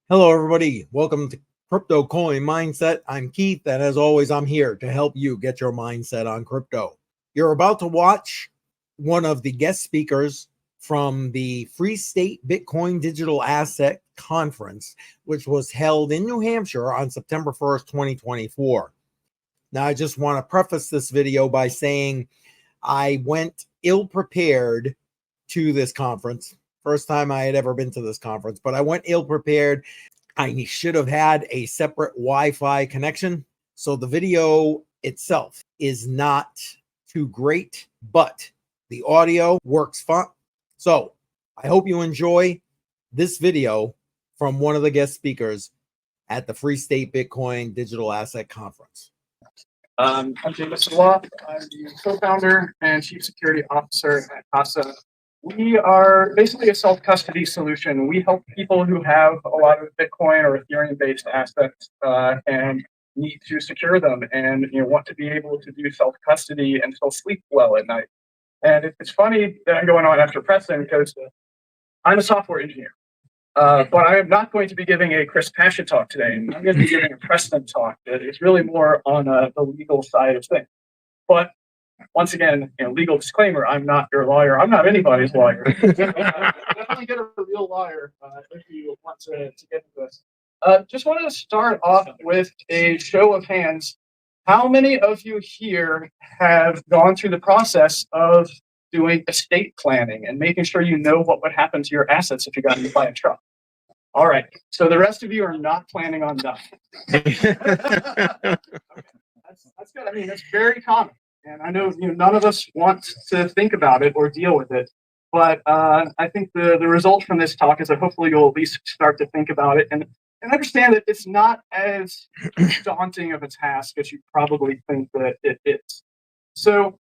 Hello, everybody. Welcome to CryptoCoinMindSet. I'm Keith, and as always, I'm here to help you get your mindset on crypto. You're about to watch one of the guest speakers from the Free State Bitcoin Digital Asset Conference, which was held in New Hampshire on September 1st, 2024. Now, I just want to preface this video by saying I went ill-prepared to this conference. First time I had ever been to this conference, but I went ill-prepared. I should have had a separate Wi-Fi connection. So the video itself is not too great, but the audio works fine. So I hope you enjoy this video from one of the guest speakers at the Free State Bitcoin Digital Asset Conference. I'm Jameson Lopp. I'm the co-founder and chief security officer at Casa. We are basically a self-custody solution. We help people who have a lot of Bitcoin or Ethereum-based assets and need to secure them and want to be able to do self-custody and still sleep well at night. And it's funny that I'm going on after Preston because I'm a software engineer. But I am not going to be giving a Chris Pasha talk today. I'm going to be giving a Preston talk that is really more on the legal side of things. But once again, legal disclaimer, I'm not your lawyer. I'm not anybody's lawyer. Definitely get a real lawyer if you want to get into this. Just wanted to start off with a show of hands. How many of you here have gone through the process of doing estate planning and making sure you know what would happen to your assets if you got to buy a truck? All right. So the rest of you are not planning on dying. Okay. That's good. I mean, that's very common. And I know none of us want to think about it or deal with it, but I think the result from this talk is that hopefully you'll at least start to think about it and understand that it's not as daunting of a task as you probably think that it is. So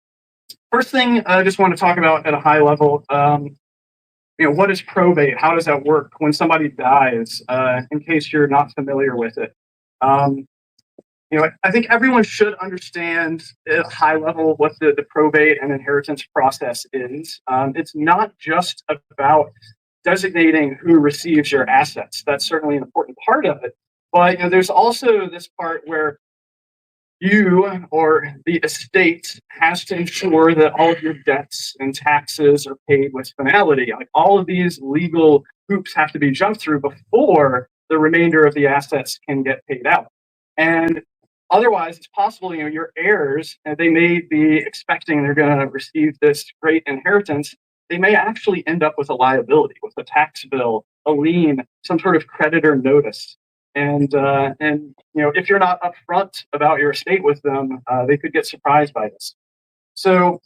first thing I just want to talk about at a high level, what is probate? How does that work when somebody dies, in case you're not familiar with it? I think everyone should understand at a high level what the probate and inheritance process is. It's not just about designating who receives your assets. That's certainly an important part of it. But there's also this part where you or the estate has to ensure that all of your debts and taxes are paid with finality. Like all of these legal hoops have to be jumped through before the remainder of the assets can get paid out. And otherwise, it's possible, your heirs, they may be expecting they're going to receive this great inheritance. They may actually end up with a liability, with a tax bill, a lien, some sort of creditor notice. And if you're not upfront about your estate with them, they could get surprised by this. So,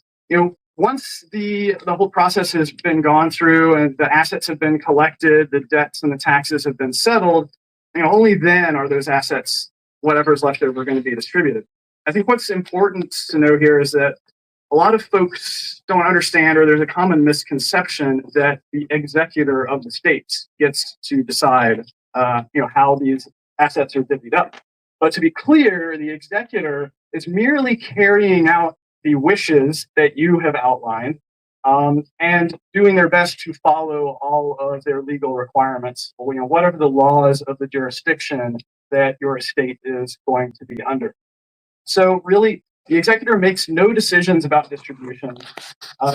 once the whole process has been gone through and the assets have been collected, the debts and the taxes have been settled, only then are those assets, whatever's left over, going to be distributed. I think what's important to know here is that a lot of folks don't understand, or there's a common misconception that the executor of the estate gets to decide how these assets are divvied up. But to be clear, the executor is merely carrying out the wishes that you have outlined and doing their best to follow all of their legal requirements, whatever the laws of the jurisdiction that your estate is going to be under. So really, the executor makes no decisions about distribution.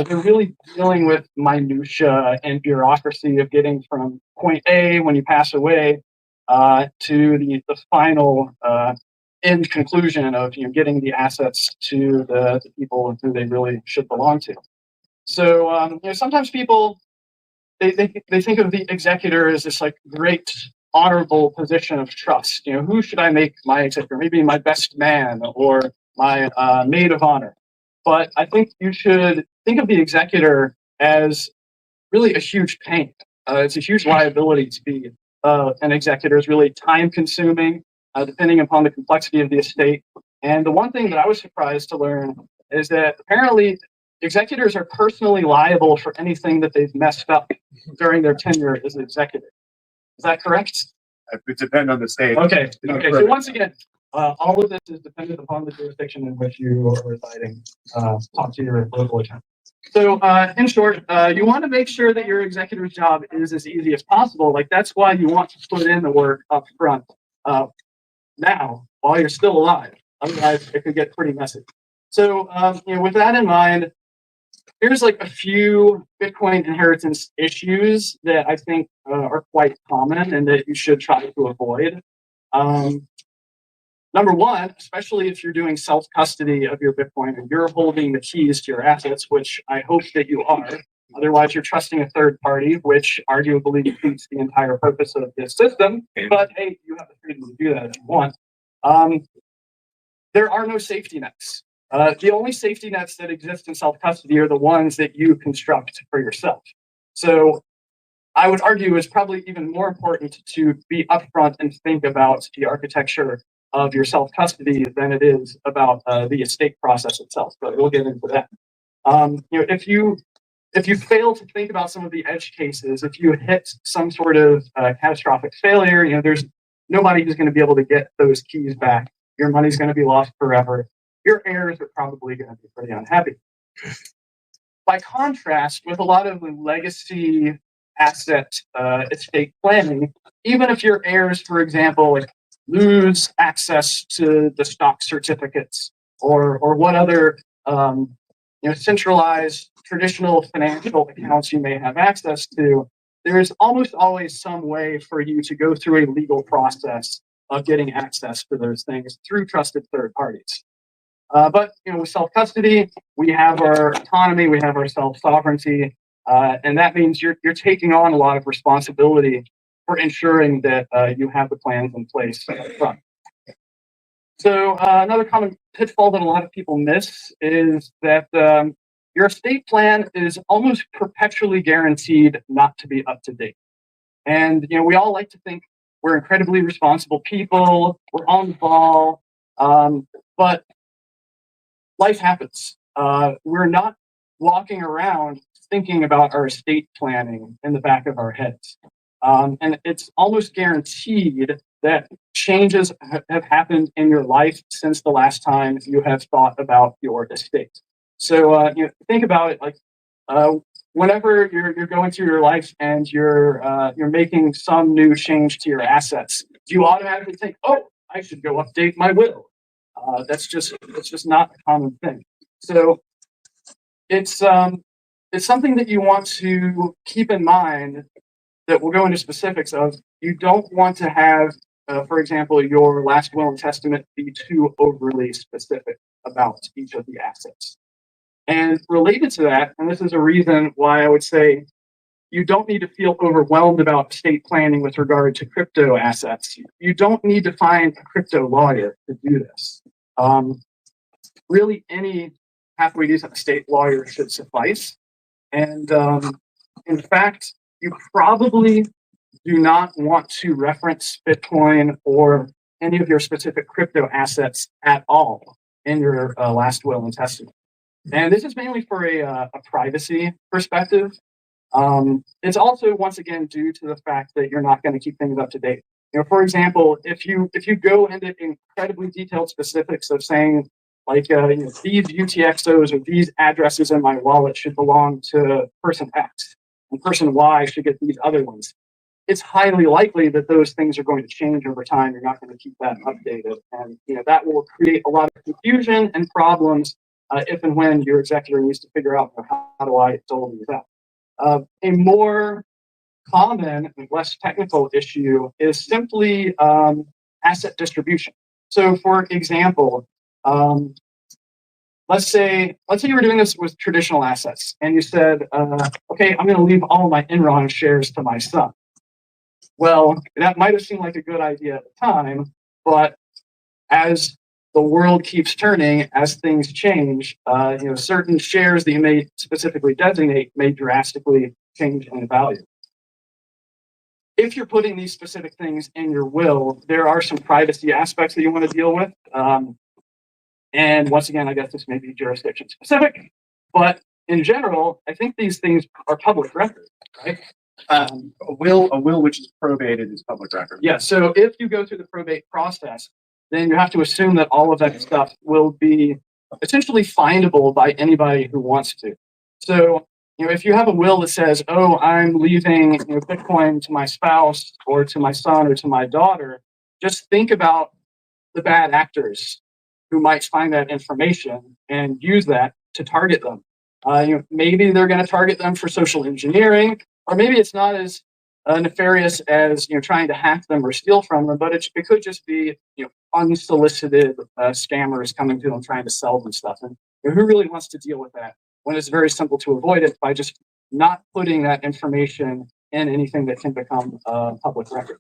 They're really dealing with minutia and bureaucracy of getting from point A when you pass away to the final end conclusion of getting the assets to the people who they really should belong to. So sometimes people they think of the executor as this great honorable position of trust. Who should I make my executor? Maybe my best man or my maid of honor. But I think you should think of the executor as really a huge pain. It's a huge liability to be an executor. Is really time consuming, depending upon the complexity of the estate. And the one thing that I was surprised to learn is that apparently executors are personally liable for anything that they've messed up during their tenure as an executor. Is that correct? It depends on the state. Okay. So once again, all of this is dependent upon the jurisdiction in which you are residing. Talk to your local attorney. So in short, you want to make sure that your executor's job is as easy as possible. Like that's why you want to put in the work up front now while you're still alive. Otherwise, it could get pretty messy. So with that in mind, here's like a few Bitcoin inheritance issues that I think are quite common and that you should try to avoid. Number one, especially if you're doing self-custody of your Bitcoin and you're holding the keys to your assets, which I hope that you are. Otherwise, you're trusting a third party, which arguably defeats the entire purpose of this system. But hey, you have the freedom to do that if you want. There are no safety nets. The only safety nets that exist in self-custody are the ones that you construct for yourself. So I would argue it's probably even more important to be upfront and think about the architecture of your self-custody than it is about the estate process itself. But we'll get into that. If you fail to think about some of the edge cases, if you hit some sort of catastrophic failure, there's nobody who's going to be able to get those keys back. Your money's going to be lost forever. Your heirs are probably going to be pretty unhappy. By contrast, with a lot of legacy asset estate planning, even if your heirs, for example, lose access to the stock certificates or what other centralized traditional financial accounts you may have access to, there's almost always some way for you to go through a legal process of getting access to those things through trusted third parties. But with self-custody, we have our autonomy, we have our self-sovereignty, and that means you're taking on a lot of responsibility for ensuring that you have the plans in place up front. So another common pitfall that a lot of people miss is that your estate plan is almost perpetually guaranteed not to be up to date. And we all like to think we're incredibly responsible people, we're on the ball, but life happens. We're not walking around thinking about our estate planning in the back of our heads. And it's almost guaranteed that changes have happened in your life since the last time you have thought about your estate. So think about it like whenever you're going through your life and you're making some new change to your assets, do you automatically think, oh, I should go update my will? That's just not a common thing. So it's something that you want to keep in mind, that we'll go into specifics of. You don't want to have, for example, your last will and testament be too overly specific about each of the assets. And related to that, and this is a reason why I would say you don't need to feel overwhelmed about estate planning with regard to crypto assets. You don't need to find a crypto lawyer to do this. Really, any halfway decent estate lawyer should suffice. And in fact, you probably do not want to reference Bitcoin or any of your specific crypto assets at all in your last will and testament. And this is mainly for a privacy perspective. It's also, once again, due to the fact that you're not going to keep things up to date. For example, if you go into incredibly detailed specifics of saying, like, these UTXOs or these addresses in my wallet should belong to person X, and person Y should get these other ones, it's highly likely that those things are going to change over time. You're not going to keep that updated. And that will create a lot of confusion and problems if and when your executor needs to figure out how do I dole these out. A more common and less technical issue is simply asset distribution. So for example, let's say you were doing this with traditional assets and you said, okay, I'm going to leave all my Enron shares to my son. Well, that might have seemed like a good idea at the time, but as the world keeps turning, as things change, certain shares that you may specifically designate may drastically change in value. If you're putting these specific things in your will, there are some privacy aspects that you want to deal with. And once again, I guess this may be jurisdiction specific, but in general, I think these things are public record, right? A will which is probated is public record. Yeah, so if you go through the probate process, then you have to assume that all of that stuff will be essentially findable by anybody who wants to. So, if you have a will that says, "Oh, I'm leaving Bitcoin to my spouse or to my son or to my daughter," just think about the bad actors who might find that information and use that to target them. Maybe they're going to target them for social engineering, or maybe it's not as nefarious as trying to hack them or steal from them, but it could just be unsolicited scammers coming to them trying to sell them stuff. And who really wants to deal with that when it's very simple to avoid it by just not putting that information in anything that can become public record?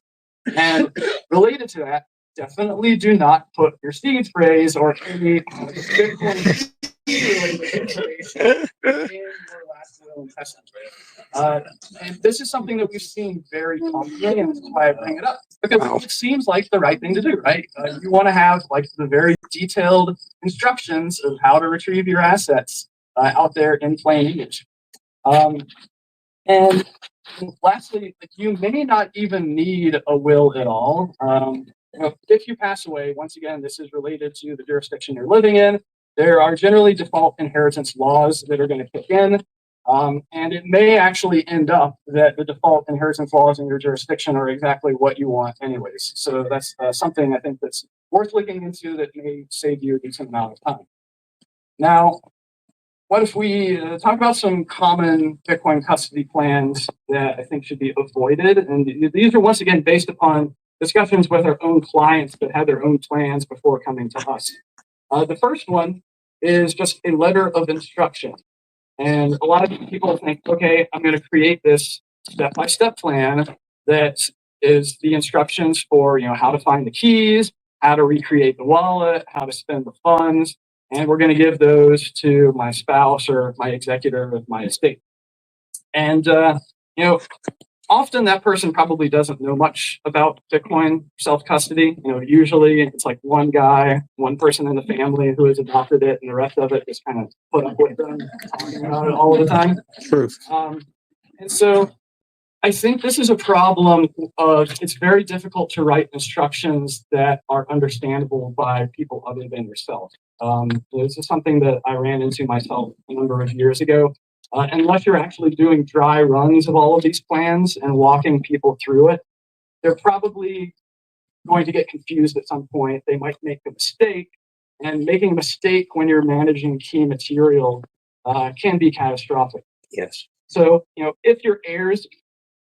And related to that, definitely do not put your seed phrase or any Bitcoin information in your last will and testament. And this is something that we've seen very commonly, and this is why I bring it up, because it seems like the right thing to do, right? You want to have like the very detailed instructions of how to retrieve your assets out there in plain English. And lastly, you may not even need a will at all. If you pass away, once again, this is related to the jurisdiction you're living in. There are generally default inheritance laws that are going to kick in. And it may actually end up that the default inheritance laws in your jurisdiction are exactly what you want anyways. So that's something I think that's worth looking into that may save you a decent amount of time. Now, what if we talk about some common Bitcoin custody plans that I think should be avoided? And these are once again based upon discussions with our own clients that had their own plans before coming to us. The first one is just a letter of instruction. And a lot of people think, okay, I'm going to create this step-by-step plan that is the instructions for how to find the keys, how to recreate the wallet, how to spend the funds. And we're going to give those to my spouse or my executor of my estate. And, often that person probably doesn't know much about Bitcoin self-custody. Usually it's like one guy, one person in the family who has adopted it, and the rest of it just kind of put up with them talking about it all the time. Truth. And so I think this is a problem of it's very difficult to write instructions that are understandable by people other than yourself. This is something that I ran into myself a number of years ago. Unless you're actually doing dry runs of all of these plans and walking people through it, they're probably going to get confused at some point. They might make a mistake, and making a mistake when you're managing key material can be catastrophic. Yes. So, if your heirs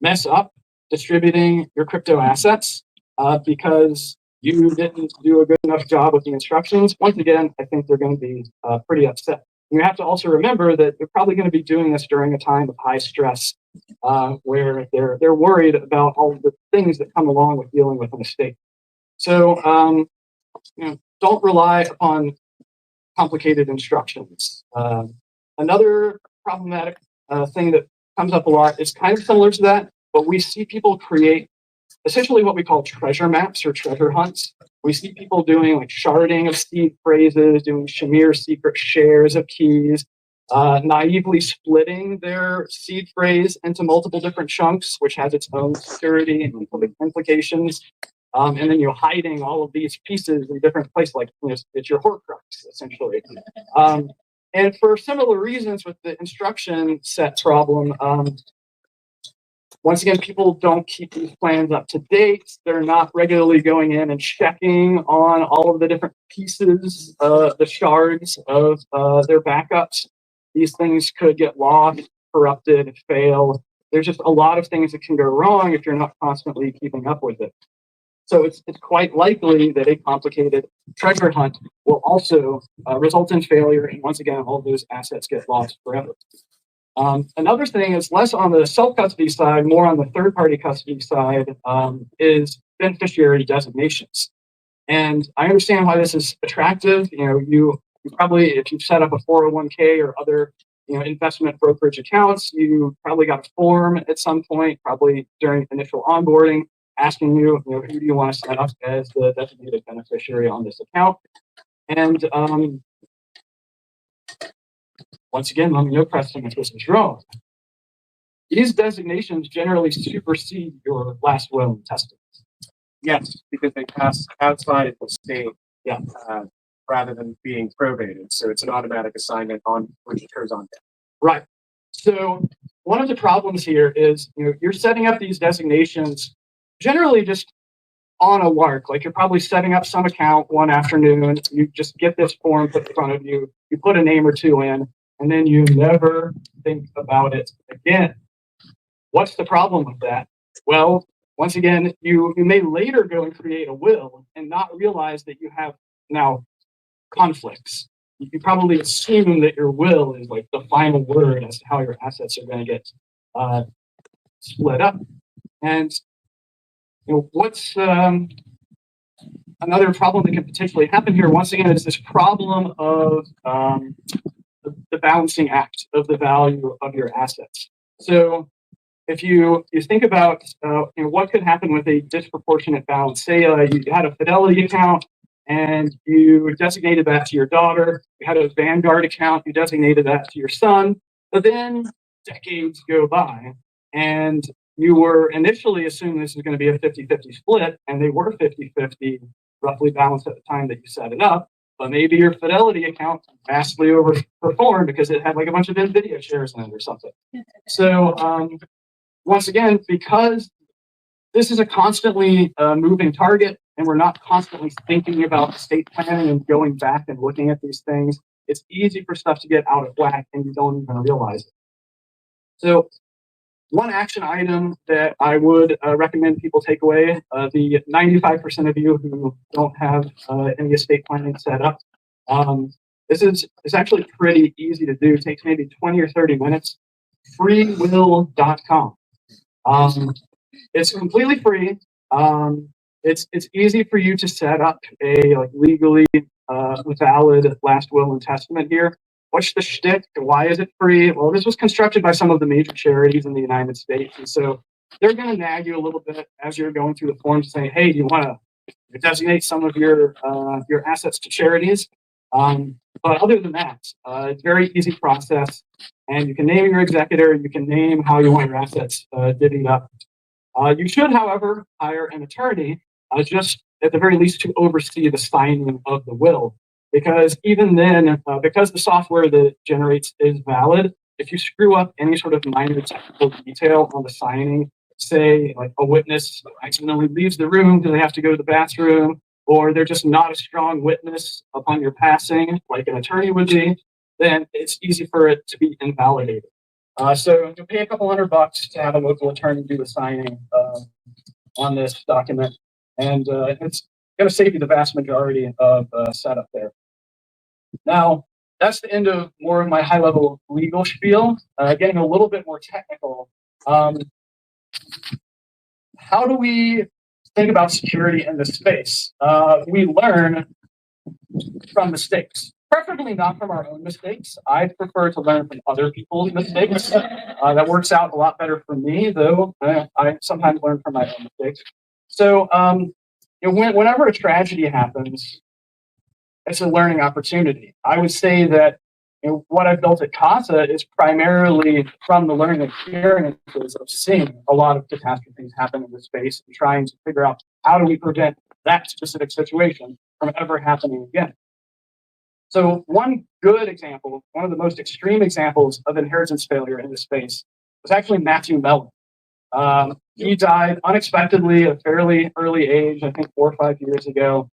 mess up distributing your crypto assets because you didn't do a good enough job with the instructions, once again, I think they're going to be pretty upset. You have to also remember that they're probably going to be doing this during a time of high stress, where they're worried about all of the things that come along with dealing with a mistake. So, don't rely upon complicated instructions. Another problematic thing that comes up a lot is kind of similar to that, but we see people create essentially what we call treasure maps or treasure hunts. We see people doing like sharding of seed phrases, doing Shamir secret shares of keys, naively splitting their seed phrase into multiple different chunks, which has its own security and implications. And then you're hiding all of these pieces in different places, like it's your Horcrux, essentially. And for similar reasons with the instruction set problem, once again, people don't keep these plans up to date. They're not regularly going in and checking on all of the different pieces, the shards of their backups. These things could get lost, corrupted, fail. There's just a lot of things that can go wrong if you're not constantly keeping up with it. So it's quite likely that a complicated treasure hunt will also result in failure. And once again, all of those assets get lost forever. Another thing is less on the self-custody side, more on the third-party custody side, is beneficiary designations. And I understand why this is attractive. You probably, if you've set up a 401k or other investment brokerage accounts, you probably got a form at some point, probably during initial onboarding, asking you, who do you want to set up as the designated beneficiary on this account. And once again, let me know, Preston, if this is wrong. These designations generally supersede your last will and testament. Yes, because they pass outside of the state, rather than being probated. So it's an automatic assignment on which occurs on death. Right. So one of the problems here is, you're setting up these designations generally just on a lark. Like, you're probably setting up some account one afternoon, you just get this form put in front of you, you put a name or two in, and then you never think about it again. What's the problem with that? Well, once again, you may later go and create a will and not realize that you have now conflicts. You probably assume that your will is like the final word as to how your assets are going to get split up. And what's another problem that can potentially happen here, once again, is this problem of the balancing act of the value of your assets. So if you think about what could happen with a disproportionate balance, say you had a Fidelity account and you designated that to your daughter, you had a Vanguard account, you designated that to your son, but then decades go by and you were initially assuming this was going to be a 50-50 split, and they were 50-50 roughly balanced at the time that you set it up, but maybe your Fidelity account vastly overperformed because it had like a bunch of NVIDIA shares in it or something. So once again, because this is a constantly moving target and we're not constantly thinking about estate planning and going back and looking at these things, it's easy for stuff to get out of whack and you don't even realize it. So one action item that I would recommend people take away, the 95% of you who don't have any estate planning set up, it's actually pretty easy to do. It takes maybe 20 or 30 minutes. freewill.com. It's completely free. It's easy for you to set up a legally valid last will and testament here. What's the shtick? Why is it free? Well, this was constructed by some of the major charities in the United States, and so they're going to nag you a little bit as you're going through the forms, saying, "Hey, do you want to designate some of your assets to charities?" But other than that, it's a very easy process, and you can name your executor. You can name how you want your assets divvied up. You should, however, hire an attorney, just at the very least, to oversee the signing of the will. Because even then, because the software that it generates is valid, if you screw up any sort of minor technical detail on the signing, say like a witness accidentally leaves the room because they have to go to the bathroom, or they're just not a strong witness upon your passing, like an attorney would be, then it's easy for it to be invalidated. So you'll pay a couple $100 to have a local attorney do the signing on this document, and it's going to save you the vast majority of setup there. Now, that's the end of more of my high-level legal spiel. Getting a little bit more technical, how do we think about security in this space? We learn from mistakes, preferably not from our own mistakes. I prefer to learn from other people's mistakes. That works out a lot better for me, though I sometimes learn from my own mistakes. So whenever a tragedy happens, it's a learning opportunity. I would say that what I've built at Casa is primarily from the learning experiences of seeing a lot of catastrophes happen in this space and trying to figure out how do we prevent that specific situation from ever happening again. So one good example, one of the most extreme examples of inheritance failure in this space was actually Matthew Mellon. He died unexpectedly at a fairly early age, I think 4 or 5 years ago.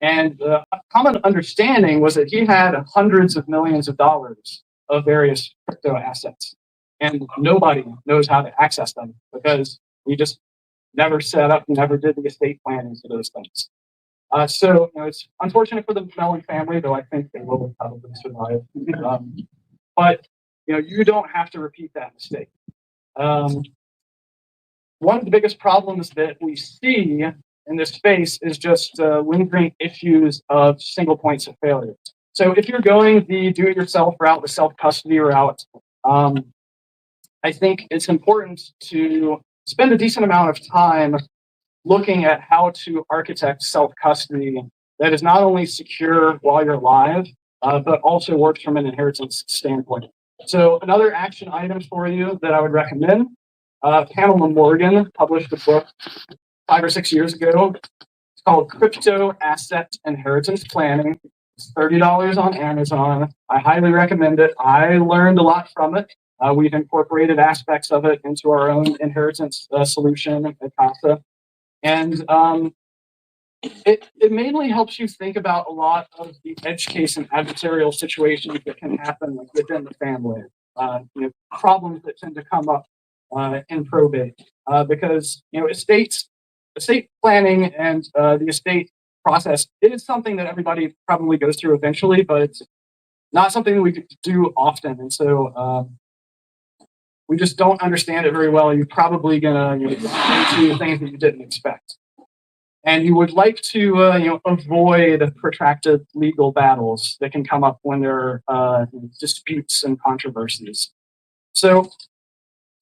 And a common understanding was that he had hundreds of millions of dollars of various crypto assets. And nobody knows how to access them because we just never set up, never did the estate planning for those things. So it's unfortunate for the Mellon family, though I think they will probably survive. But you don't have to repeat that mistake. One of the biggest problems that we see in this space is just lingering issues of single points of failure. So if you're going the do-it-yourself route, the self-custody route, I think it's important to spend a decent amount of time looking at how to architect self-custody that is not only secure while you're alive, but also works from an inheritance standpoint. So another action item for you that I would recommend, Pamela Morgan published a book 5 or 6 years ago. It's called Cryptoasset Inheritance Planning. It's $30 on Amazon. I highly recommend it. I learned a lot from it. We've incorporated aspects of it into our own inheritance solution at Casa. And it mainly helps you think about a lot of the edge case and adversarial situations that can happen like within the family, problems that tend to come up in probate, because estate planning and the estate process, it is something that everybody probably goes through eventually, but it's not something that we do often, and so we just don't understand it very well. You're probably gonna get into things that you didn't expect. And you would like to, avoid protracted legal battles that can come up when there are disputes and controversies. So,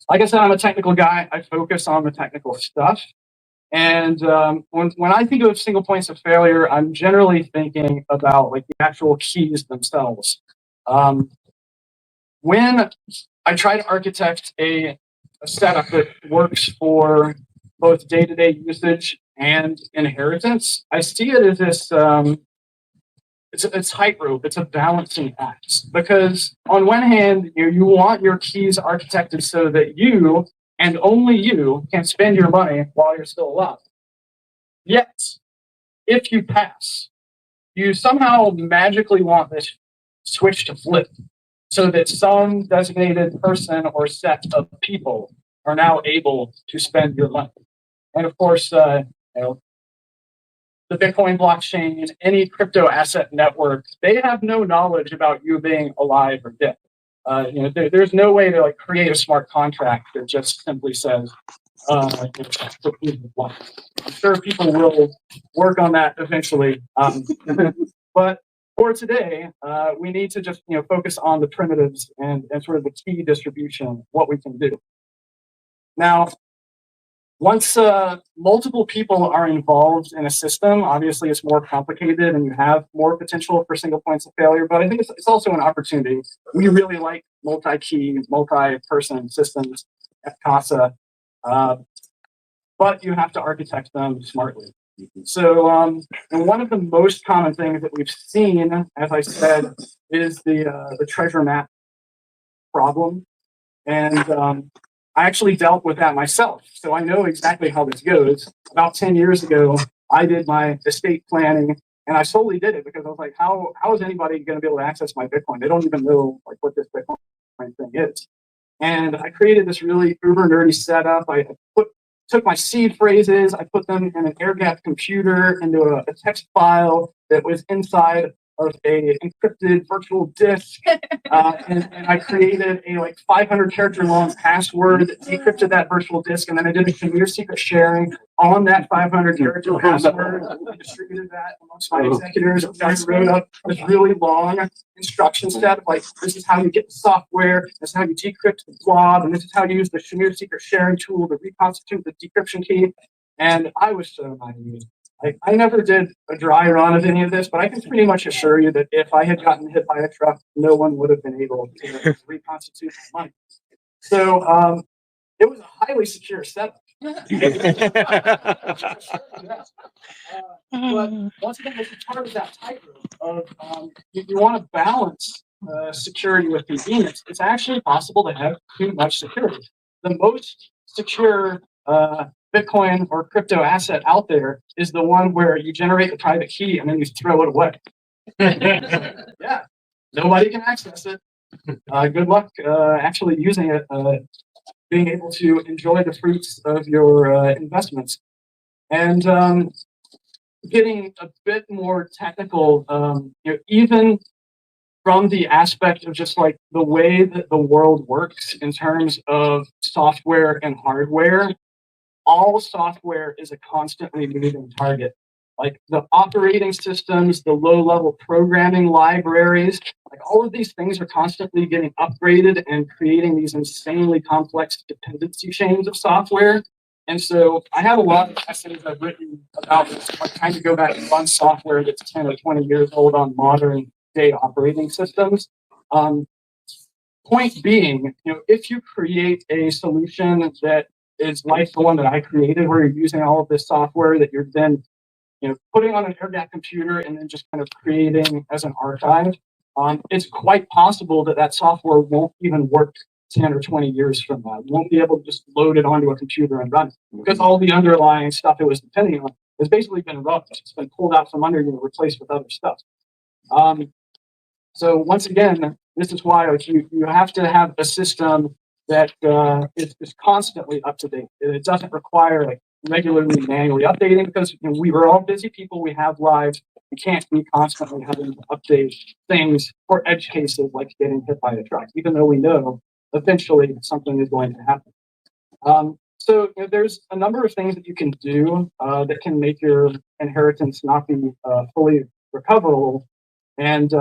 like I said, I'm a technical guy. I focus on the technical stuff. And when I think of single points of failure, I'm generally thinking about like the actual keys themselves. When I try to architect a setup that works for both day-to-day usage and inheritance, I see it as this, it's tightrope, it's a balancing act. Because on one hand, you want your keys architected so that you, and only you, can spend your money while you're still alive. Yet, if you pass, you somehow magically want this switch to flip so that some designated person or set of people are now able to spend your money. And of course, the Bitcoin blockchain, any crypto asset network, they have no knowledge about you being alive or dead. There's no way to like create a smart contract that just simply says, I'm sure people will work on that eventually. But for today, we need to just focus on the primitives and sort of the key distribution, what we can do. Now, once multiple people are involved in a system, obviously it's more complicated and you have more potential for single points of failure, but I think it's also an opportunity. We really like multi-key, multi-person systems at Casa, but you have to architect them smartly. So, and one of the most common things that we've seen, as I said, is the treasure map problem. And I actually dealt with that myself, so I know exactly how this goes. About 10 years ago, I did my estate planning, and I solely did it because I was like, how is anybody going to be able to access my Bitcoin? They don't even know like what this Bitcoin thing is. And I created this really uber nerdy setup. I took my seed phrases, I put them in an air-gapped computer into a text file that was inside of a encrypted virtual disk, and I created a like 500 character long password that decrypted that virtual disk, and then I did a Shamir secret sharing on that 500 character password. I distributed that amongst my executors. I wrote up this really long instruction set of like, this is how you get the software, this is how you decrypt the blob, and this is how you use the Shamir secret sharing tool to reconstitute the decryption key. And I was so naive. I never did a dry run of any of this, but I can pretty much assure you that if I had gotten hit by a truck, no one would have been able to reconstitute my money. So it was a highly secure setup. But once again, this is part of that tightrope of if you want to balance security with convenience, it's actually possible to have too much security. The most secure Bitcoin or crypto asset out there is the one where you generate the private key and then you throw it away. Yeah, nobody can access it. Good luck actually using it, being able to enjoy the fruits of your investments. And getting a bit more technical, even from the aspect of just like the way that the world works in terms of software and hardware, all software is a constantly moving target. Like the operating systems, the low-level programming libraries, like all of these things are constantly getting upgraded and creating these insanely complex dependency chains of software. And so I have a lot of essays I've written about this, like trying to go back and run software that's 10 or 20 years old on modern day operating systems. Point being, if you create a solution that is like the one that I created, where you're using all of this software that you're then, putting on an air-gapped computer and then just kind of creating as an archive, it's quite possible that that software won't even work 10 or 20 years from now. You won't be able to just load it onto a computer and run it because all the underlying stuff it was depending on has basically been rubbed. It's been pulled out from under you and replaced with other stuff. So once again, this is why you have to have a system that is constantly up to date. It doesn't require like regularly manually updating because we were all busy people. We have lives. You can't be constantly having to update things for edge cases like getting hit by a truck, even though we know eventually something is going to happen. So there's a number of things that you can do that can make your inheritance not be fully recoverable, and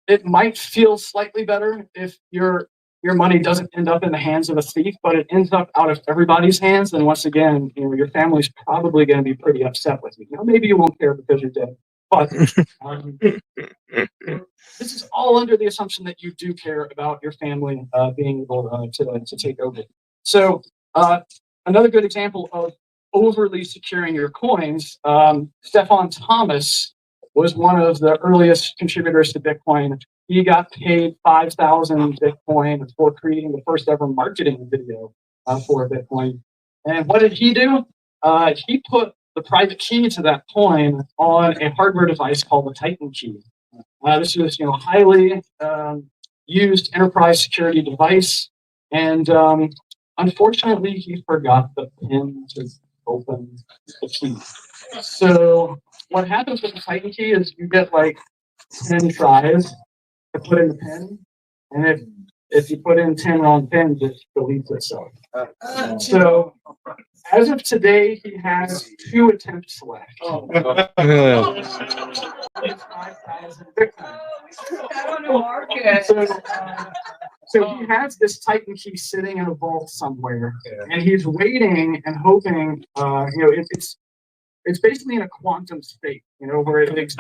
it might feel slightly better if your money doesn't end up in the hands of a thief, but it ends up out of everybody's hands. Then once again, your family's probably going to be pretty upset with you. Maybe you won't care because you're dead, but this is all under the assumption that you do care about your family being able to take over. So another good example of overly securing your coins, Stefan Thomas was one of the earliest contributors to Bitcoin. He got paid 5,000 Bitcoin for creating the first ever marketing video for Bitcoin. And what did he do? He put the private key to that coin on a hardware device called the Titan key. This was, a highly used enterprise security device, and unfortunately, he forgot the pin to open the key. So what happens with the Titan key is you get like 10 tries to put in the pin, and if you put in 10 wrong pins, it deletes itself. So as of today, he has 2 attempts left. It's 5,000 Bitcoin. So he has this Titan key sitting in a vault somewhere, and he's waiting and hoping. It's basically in a quantum state, where it might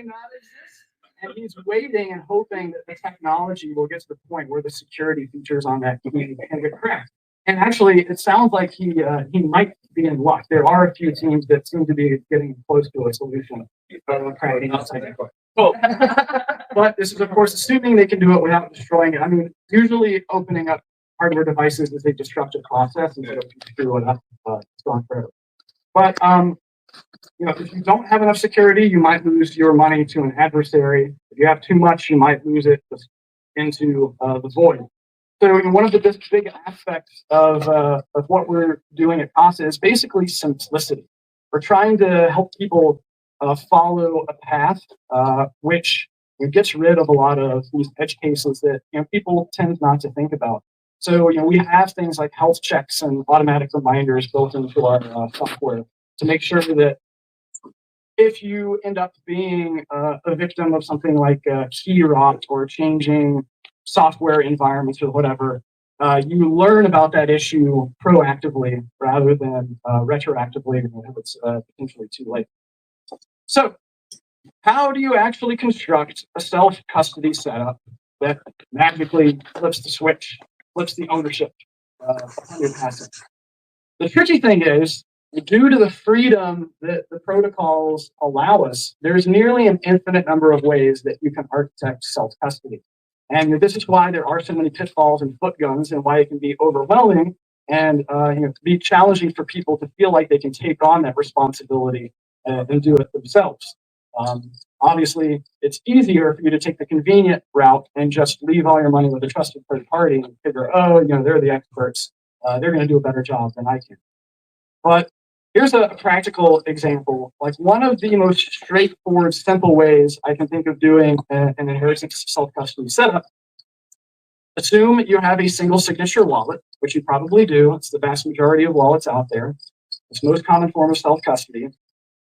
not exist, and he's waiting and hoping that the technology will get to the point where the security features on that key can get cracked. And actually, it sounds like he might be in luck. There are a few teams that seem to be getting close to a solution cracking outside the court. But this is, of course, assuming they can do it without destroying it. I mean, usually opening up hardware devices is a disruptive process, and so if you screw it up, it's gone forever. But if you don't have enough security, you might lose your money to an adversary. If you have too much, you might lose it into the void. So one of the big aspects of what we're doing at Casa is basically simplicity. We're trying to help people follow a path which gets rid of a lot of these edge cases that people tend not to think about. So we have things like health checks and automatic reminders built into our software to make sure that if you end up being a victim of something like key rot or changing software environments or whatever, you learn about that issue proactively rather than retroactively when it's potentially too late. So how do you actually construct a self-custody setup that magically flips the switch, flips the ownership on your asset? The tricky thing is, due to the freedom that the protocols allow us, there's nearly an infinite number of ways that you can architect self-custody. And this is why there are so many pitfalls and footguns, and why it can be overwhelming and be challenging for people to feel like they can take on that responsibility and do it themselves. Obviously, it's easier for you to take the convenient route and just leave all your money with a trusted third party and figure, they're the experts. They're going to do a better job than I can. But here's a practical example. Like one of the most straightforward, simple ways I can think of doing an inheritance self-custody setup. Assume you have a single signature wallet, which you probably do. It's the vast majority of wallets out there. It's the most common form of self-custody.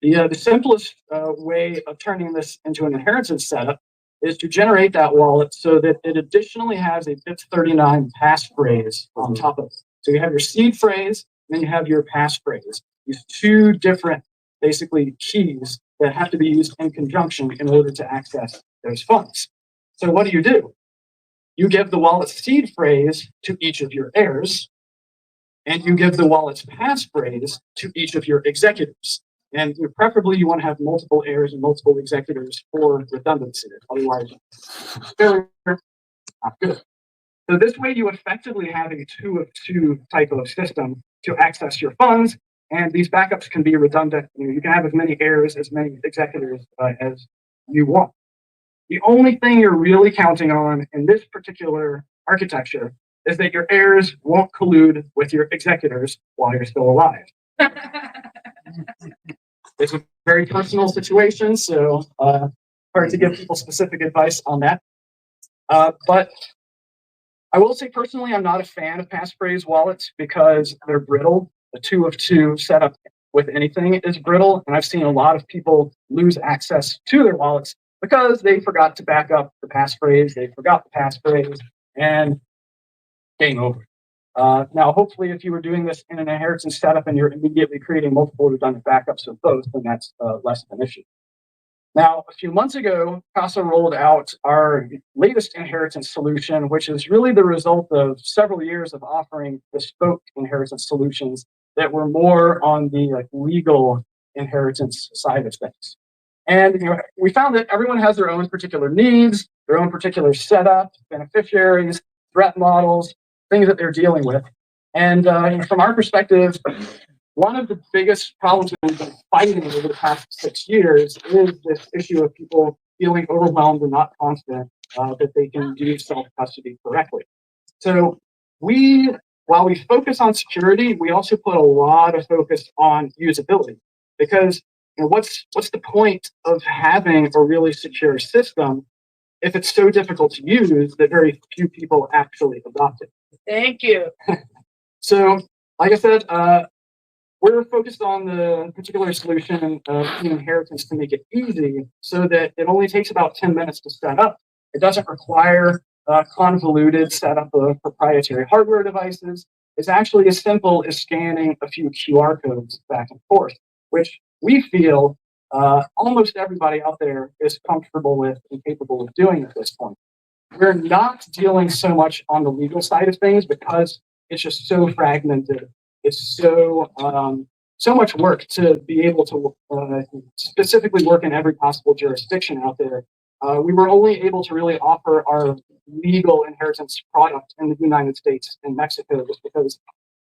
The simplest way of turning this into an inheritance setup is to generate that wallet so that it additionally has a bit39 passphrase on top of it. So you have your seed phrase, and then you have your passphrase. These 2 different, basically, keys that have to be used in conjunction in order to access those funds. So what do? You give the wallet's seed phrase to each of your heirs, and you give the wallet's passphrase to each of your executors. And preferably you want to have multiple heirs and multiple executors for redundancy. Otherwise, very not good. So this way you effectively have a 2 of 2 type of system to access your funds. And these backups can be redundant. You can have as many heirs, as many executors as you want. The only thing you're really counting on in this particular architecture is that your heirs won't collude with your executors while you're still alive. It's a very personal situation, so hard to give people specific advice on that. But I will say personally, I'm not a fan of passphrase wallets because they're brittle. The 2 of 2 setup with anything is brittle, and I've seen a lot of people lose access to their wallets because they forgot to back up the passphrase, they forgot the passphrase, and game over. Now, hopefully, if you were doing this in an inheritance setup and you're immediately creating multiple redundant backups of both, then that's less of an issue. Now, a few months ago, Casa rolled out our latest inheritance solution, which is really the result of several years of offering bespoke inheritance solutions that were more on the legal inheritance side of things. And we found that everyone has their own particular needs, their own particular setup, beneficiaries, threat models, things that they're dealing with. And from our perspective, one of the biggest problems that we've been fighting over the past 6 years is this issue of people feeling overwhelmed and not confident that they can do self-custody correctly. So while we focus on security, we also put a lot of focus on usability, because what's the point of having a really secure system if it's so difficult to use that very few people actually adopt it? Thank you. So, like I said, we're focused on the particular solution of inheritance to make it easy so that it only takes about 10 minutes to set up. It doesn't require convoluted setup of proprietary hardware devices. It's actually as simple as scanning a few QR codes back and forth, which we feel almost everybody out there is comfortable with and capable of doing at this point. We're not dealing so much on the legal side of things because it's just so fragmented. It's so much work to be able to specifically work in every possible jurisdiction out there. We were only able to really offer our legal inheritance product in the United States and Mexico just because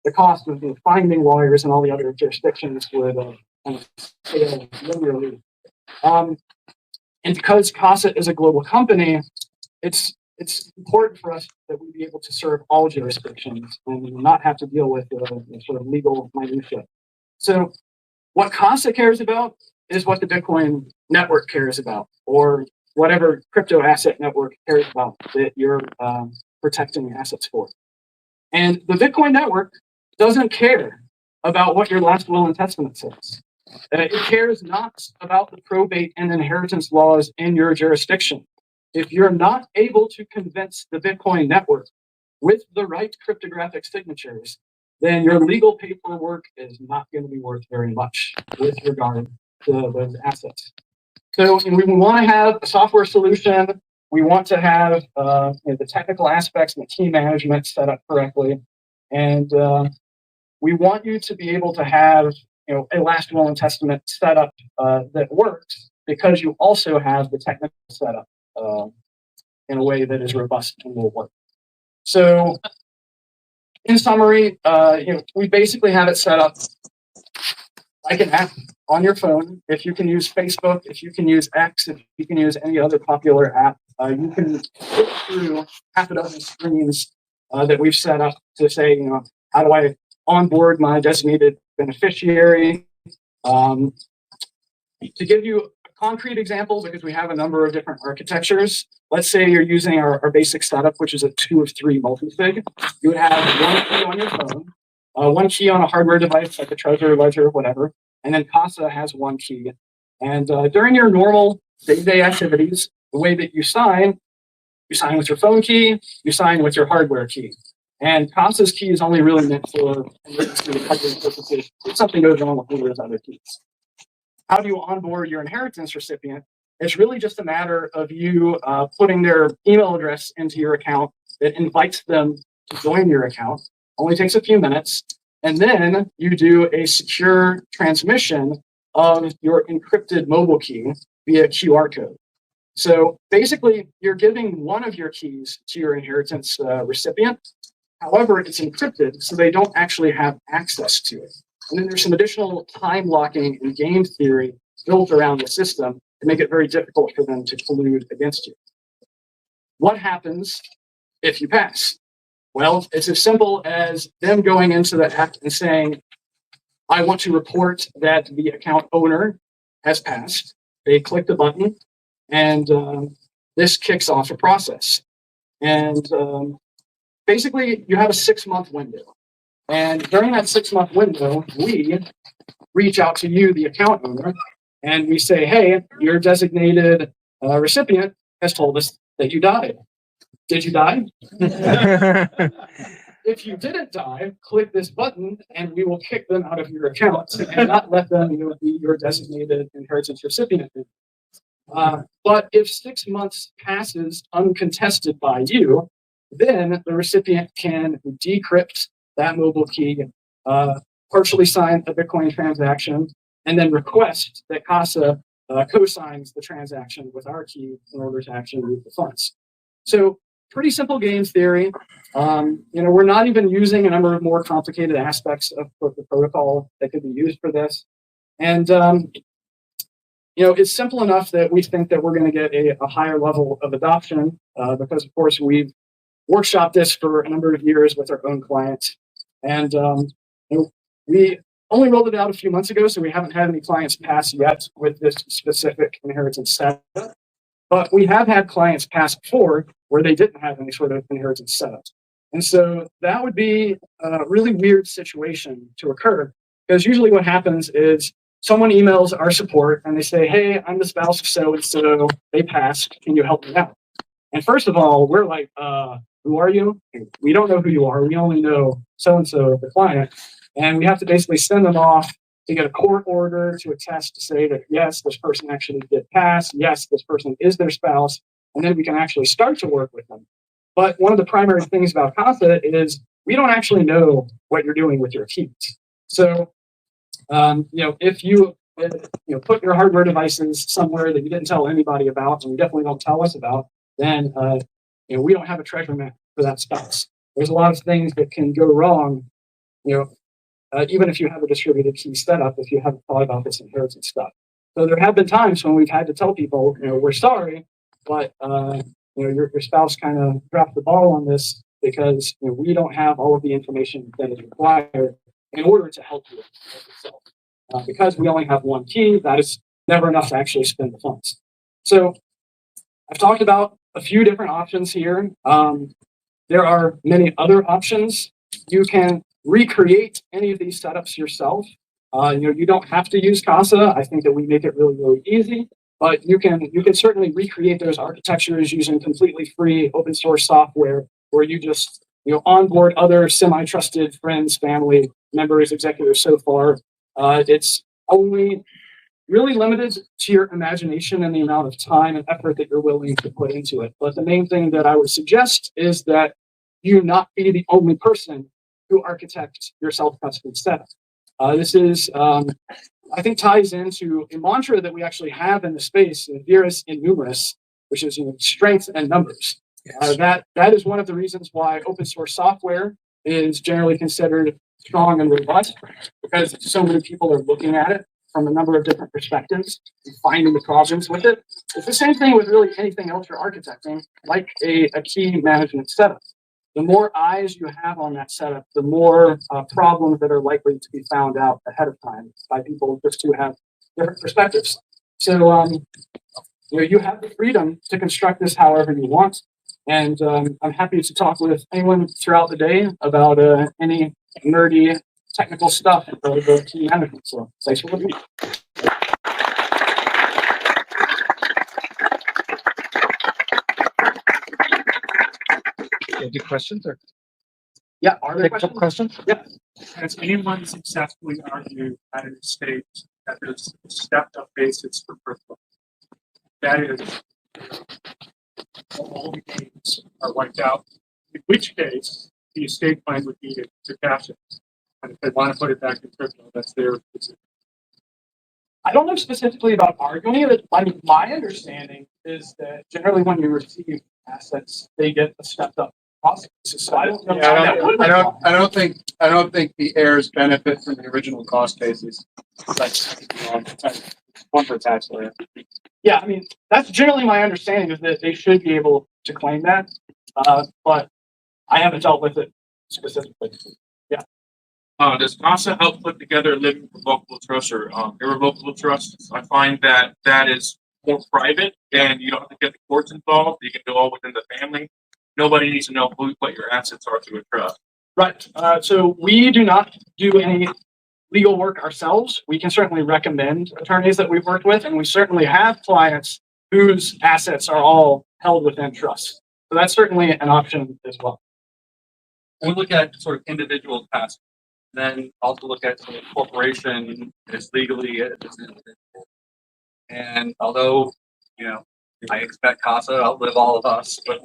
the cost of finding lawyers in all the other jurisdictions would scale linearly. And because Casa is a global company, it's important for us that we be able to serve all jurisdictions and not have to deal with sort of legal minutia. So what Casa cares about is what the Bitcoin network cares about, or whatever crypto asset network cares about that you're protecting assets for. And the Bitcoin network doesn't care about what your last will and testament says. It cares not about the probate and inheritance laws in your jurisdiction. If you're not able to convince the Bitcoin network with the right cryptographic signatures, then your legal paperwork is not going to be worth very much with regard to those assets. So we want to have a software solution. We want to have the technical aspects and the key management set up correctly. And we want you to be able to have a last will and testament setup that works because you also have the technical setup in a way that is robust and will work. So, in summary, we basically have it set up like an app on your phone. If you can use Facebook, if you can use X, if you can use any other popular app, you can click through half a dozen screens that we've set up to say, how do I onboard my designated beneficiary? To give you a concrete example, because we have a number of different architectures, let's say you're using our basic setup, which is a 2 of 3 multi-sig. You would have one key on your phone, one key on a hardware device like a Trezor, Ledger, whatever, and then Casa has one key. And during your normal day-to-day activities, the way that you sign with your phone key, you sign with your hardware key. And Casa's key is only really meant for emergency recovery purposes if something goes wrong with one of those other keys. How do you onboard your inheritance recipient? It's really just a matter of you putting their email address into your account that invites them to join your account. Only takes a few minutes. And then you do a secure transmission of your encrypted mobile key via QR code. So basically, you're giving one of your keys to your inheritance recipient. However, it's encrypted, so they don't actually have access to it. And then there's some additional time locking and game theory built around the system to make it very difficult for them to collude against you. What happens if you pass? Well, it's as simple as them going into the app and saying, I want to report that the account owner has passed. They click the button, and this kicks off a process. And basically, you have a 6-month window. And during that 6-month window, we reach out to you, the account owner, and we say, hey, your designated recipient has told us that you died. Did you die? If you didn't die, click this button and we will kick them out of your account and not let them be your designated inheritance recipient. But if 6 months passes uncontested by you, then the recipient can decrypt that mobile key, partially sign a Bitcoin transaction, and then request that Casa co-signs the transaction with our key in order to actually move the funds. So pretty simple game theory. We're not even using a number of more complicated aspects of the protocol that could be used for this. And, it's simple enough that we think that we're going to get a higher level of adoption because, of course, we've workshopped this for a number of years with our own clients. And we only rolled it out a few months ago, so we haven't had any clients pass yet with this specific inheritance setup. But we have had clients pass before where they didn't have any sort of inheritance setup. And so that would be a really weird situation to occur, because usually what happens is someone emails our support and they say, hey, I'm the spouse of so-and-so, they passed, can you help me out? And first of all, we're like, who are you? We don't know who you are. We only know so-and-so, the client. And we have to basically send them off to get a court order to attest to say that, yes, this person actually did pass. Yes, this person is their spouse. And then we can actually start to work with them. But one of the primary things about Casa is we don't actually know what you're doing with your keys. So, if you put your hardware devices somewhere that you didn't tell anybody about, and you definitely don't tell us about, then we don't have a treasure map for that spouse. There's a lot of things that can go wrong, even if you have a distributed key setup, if you haven't thought about this inheritance stuff. So there have been times when we've had to tell people, we're sorry, but your spouse kind of dropped the ball on this because we don't have all of the information that is required in order to help you with yourself. Because we only have one key, that is never enough to actually spend the funds. So I've talked about a few different options here. There are many other options. You can recreate any of these setups yourself. You don't have to use Casa. I think that we make it really, really easy. But you can certainly recreate those architectures using completely free open source software, where you just onboard other semi-trusted friends, family members, executives. So far, it's only really limited to your imagination and the amount of time and effort that you're willing to put into it. But the main thing that I would suggest is that you not be the only person who architects your self-custody setup. This is, I think, ties into a mantra that we actually have in the space, Virus in Numerous, which is strength and numbers. Yes. That is one of the reasons why open source software is generally considered strong and robust, because so many people are looking at it from a number of different perspectives and finding the problems with it. It's the same thing with really anything else you're architecting, like a key management setup. The more eyes you have on that setup, the more problems that are likely to be found out ahead of time by people just who have different perspectives. So you have the freedom to construct this however you want. And I'm happy to talk with anyone throughout the day about any nerdy technical stuff for the key management. So thanks for listening. Any questions? Or? Yeah, are there questions? Yeah. Has anyone successfully argued at a state that there's a stepped-up basis for crypto? That is, all the gains are wiped out. In which case, the estate plan would be to cash it. And if they want to put it back in crypto, that's their decision. I don't know specifically about arguing it. I mean, my understanding is that generally when you receive assets, they get a stepped up process. So I don't know. Yeah, how that would apply. I don't think the heirs benefit from the original cost basis. That's one for tax layer. Yeah, I mean, that's generally my understanding is that they should be able to claim that. But I haven't dealt with it specifically. Does Casa help put together living revocable trusts or irrevocable trusts? I find that that is more private and you don't have to get the courts involved. You can do all within the family. Nobody needs to know what your assets are through a trust. Right. So we do not do any legal work ourselves. We can certainly recommend attorneys that we've worked with, and we certainly have clients whose assets are all held within trusts. So that's certainly an option as well. We look at sort of individual assets, then also look at sort of corporation as legally as an individual. And although, you know, I expect Casa to outlive all of us, but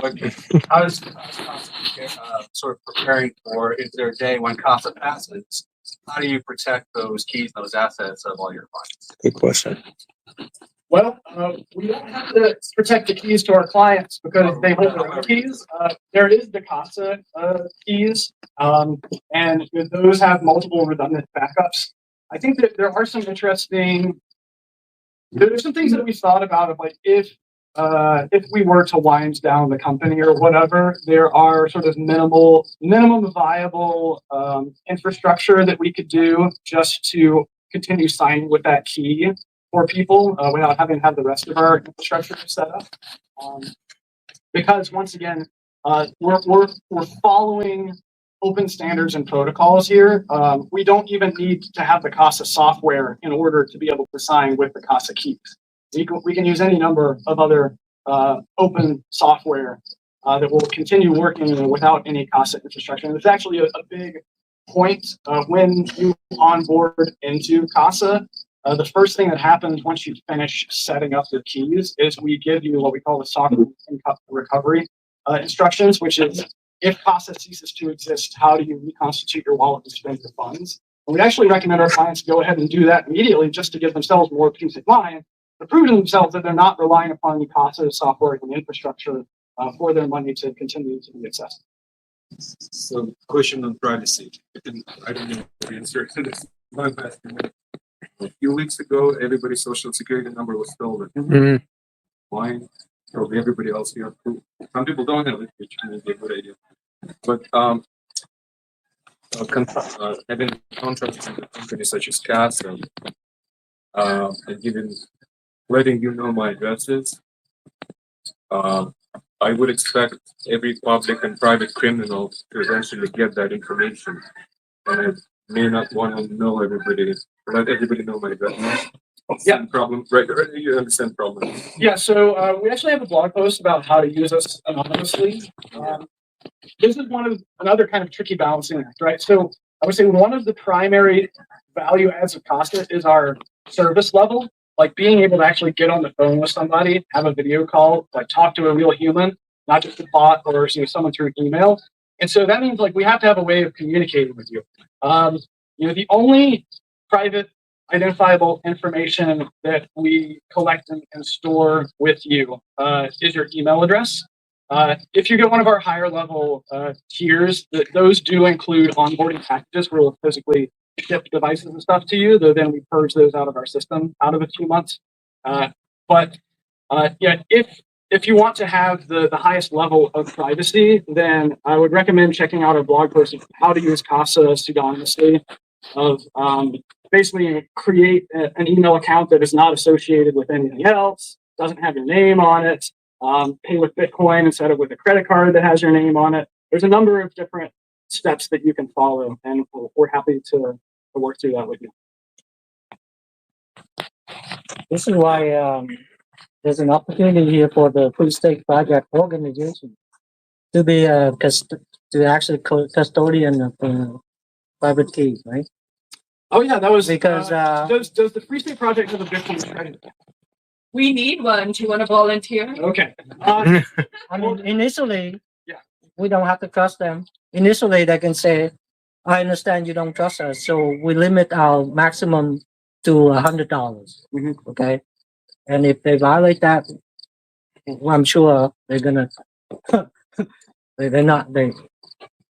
how is Casa sort of preparing for, is there a day when Casa passes? How do you protect those keys, those assets of all your clients? Good question. Well, we don't have to protect the keys to our clients because they hold their own keys. There is the Casa keys, and those have multiple redundant backups. I think that there are some interesting. There's some things that we thought about of like if we were to wind down the company or whatever, there are sort of minimum viable infrastructure that we could do just to continue signing with that key for people without having to have the rest of our infrastructure set up. Because once again, we're following open standards and protocols here. We don't even need to have the Casa software in order to be able to sign with the Casa keys. We can use any number of other open software that will continue working without any Casa infrastructure. And it's actually a big point when you onboard into Casa. The first thing that happens once you finish setting up your keys is we give you what we call the software recovery instructions, which is if Casa ceases to exist, how do you reconstitute your wallet to spend your funds? And we actually recommend our clients go ahead and do that immediately just to give themselves more peace of mind, to prove to themselves that they're not relying upon the Casa software and infrastructure for their money to continue to be accessible. So, question on privacy. I don't know the answer to this. A few weeks ago, everybody's social security number was stolen. Mhm. Mine, probably everybody else here. Some people don't have it, which may be a good idea. But having contracts with companies such as Casa, and letting you know my addresses, I would expect every public and private criminal to eventually get that information. And I may not want to know let everybody know my address. Yeah. Problem, right? You understand problem. Yeah, so we actually have a blog post about how to use us anonymously. This is another kind of tricky balancing act, right? So I would say one of the primary value adds of Casa is our service level, like being able to actually get on the phone with somebody, have a video call, like talk to a real human, not just a bot or someone through email. And so that means like we have to have a way of communicating with you. The only private identifiable information that we collect and store with you is your email address. If you get one of our higher level tiers, those do include onboarding packages where we'll physically ship devices and stuff to you, though then we purge those out of our system out of a few months. If you want to have the highest level of privacy, then I would recommend checking out our blog post of how to use Casa pseudonymously, of basically create an email account that is not associated with anything else, doesn't have your name on it, pay with Bitcoin instead of with a credit card that has your name on it. There's a number of different steps that you can follow, and we're happy to work through that with you. This is why there's an opportunity here for the free-stake project organization to be to actually custodian of private keys, right? Oh yeah, that was Because does the Free State Project have a Bitcoin strategy? We need one. Do you want to volunteer? Okay. I mean, initially, Yeah. we don't have to trust them. Initially, they can say, "I understand you don't trust us, so we limit our maximum to $100. Okay, and if they violate that, well, I'm sure they're gonna they're not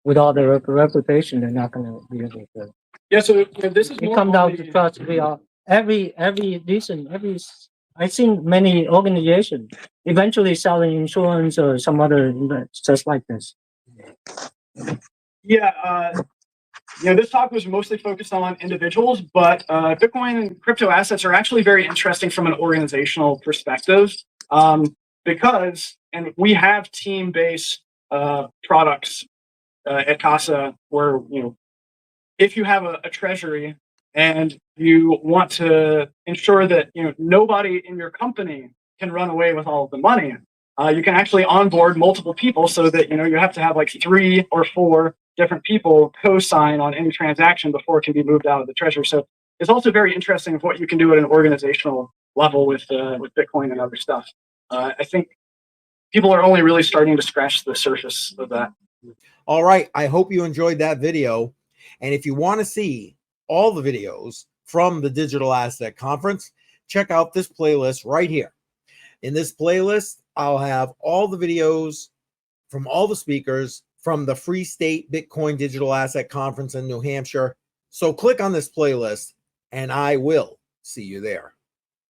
with all their reputation, they're not gonna be able to. Yeah, so this is It more comes on down to the- trust. We are every I've seen many organizations eventually selling insurance or some other just like this. Yeah, this talk was mostly focused on individuals, but Bitcoin and crypto assets are actually very interesting from an organizational perspective, because, and we have team-based products at Casa where, if you have a treasury and you want to ensure that nobody in your company can run away with all of the money, you can actually onboard multiple people so that you have to have like 3 or 4 different people co-sign on any transaction before it can be moved out of the treasury. So it's also very interesting of what you can do at an organizational level with Bitcoin and other stuff. I think people are only really starting to scratch the surface of that. All right. I hope you enjoyed that video. And if you want to see all the videos from the Digital Asset Conference, check out this playlist right here. In this playlist, I'll have all the videos from all the speakers from the Free State Bitcoin Digital Asset Conference in New Hampshire. So click on this playlist and I will see you there.